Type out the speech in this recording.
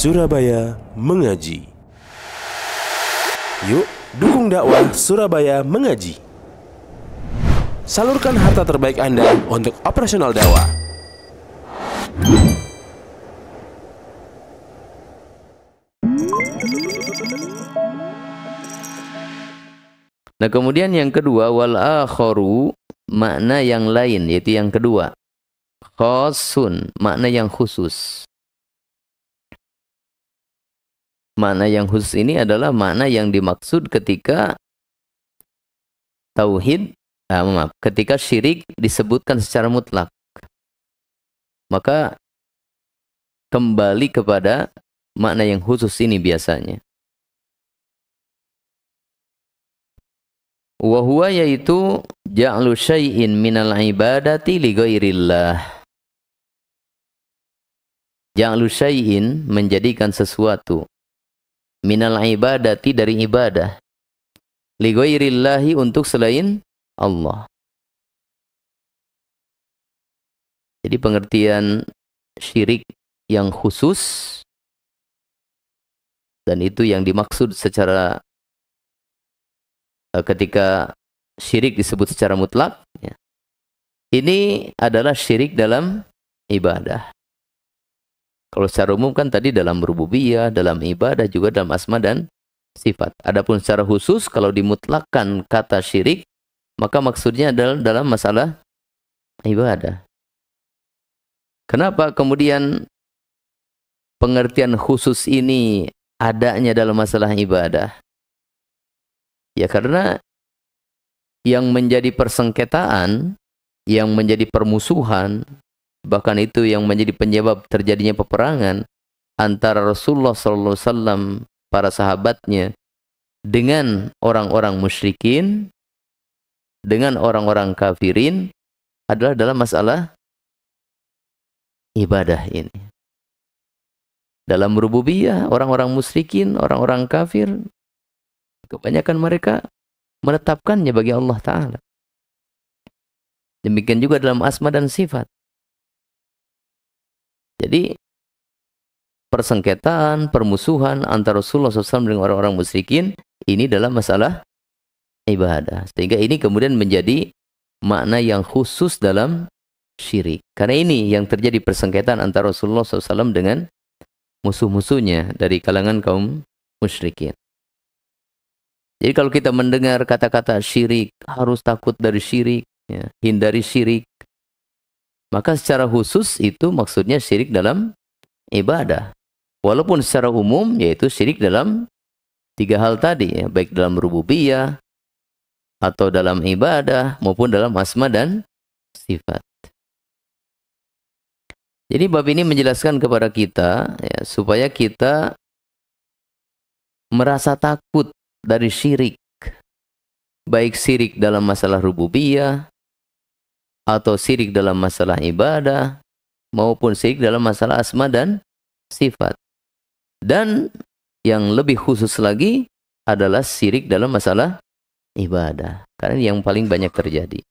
Surabaya Mengaji. Yuk, dukung dakwah Surabaya Mengaji. Salurkan harta terbaik Anda untuk operasional dakwah. Nah, kemudian yang kedua, wal akharu, makna yang lain, yaitu yang kedua. Khosun, makna yang khusus. Makna yang khusus ini adalah makna yang dimaksud ketika tauhid, ketika syirik disebutkan secara mutlak. Maka kembali kepada makna yang khusus ini biasanya. Wa huwa, yaitu ja'lu syai'in minal ibadati li ghairillah. Ja'lu syai'in, menjadikan sesuatu, minal ibadati, dari ibadah, li ghairillahi, untuk selain Allah. Jadi pengertian syirik yang khusus, dan itu yang dimaksud secara ketika syirik disebut secara mutlak, ya. Ini adalah syirik dalam ibadah. Kalau secara umum kan tadi dalam rububiyah, dalam ibadah, juga dalam asma dan sifat. Adapun secara khusus, kalau dimutlakkan kata syirik, maka maksudnya adalah dalam masalah ibadah. Kenapa kemudian pengertian khusus ini adanya dalam masalah ibadah? Ya karena yang menjadi persengketaan, yang menjadi permusuhan, bahkan itu yang menjadi penyebab terjadinya peperangan antara Rasulullah SAW, para sahabatnya, dengan orang-orang musyrikin, dengan orang-orang kafirin, adalah dalam masalah ibadah ini. Dalam rububiyah, orang-orang musyrikin, orang-orang kafir, kebanyakan mereka menetapkannya bagi Allah Ta'ala. Demikian juga dalam asma dan sifat. Jadi persengketaan, permusuhan antara Rasulullah SAW dengan orang-orang musyrikin, ini dalam masalah ibadah. Sehingga ini kemudian menjadi makna yang khusus dalam syirik. Karena ini yang terjadi persengketaan antara Rasulullah SAW dengan musuh-musuhnya dari kalangan kaum musyrikin. Jadi kalau kita mendengar kata-kata syirik, harus takut dari syirik, ya, hindari syirik, maka secara khusus itu maksudnya syirik dalam ibadah. Walaupun secara umum yaitu syirik dalam tiga hal tadi, ya, baik dalam rububiyah, atau dalam ibadah, maupun dalam asma dan sifat. Jadi bab ini menjelaskan kepada kita, ya, supaya kita merasa takut dari syirik, baik syirik dalam masalah rububiyah, atau syirik dalam masalah ibadah, maupun syirik dalam masalah asma dan sifat. Dan yang lebih khusus lagi adalah syirik dalam masalah ibadah, karena yang paling banyak terjadi.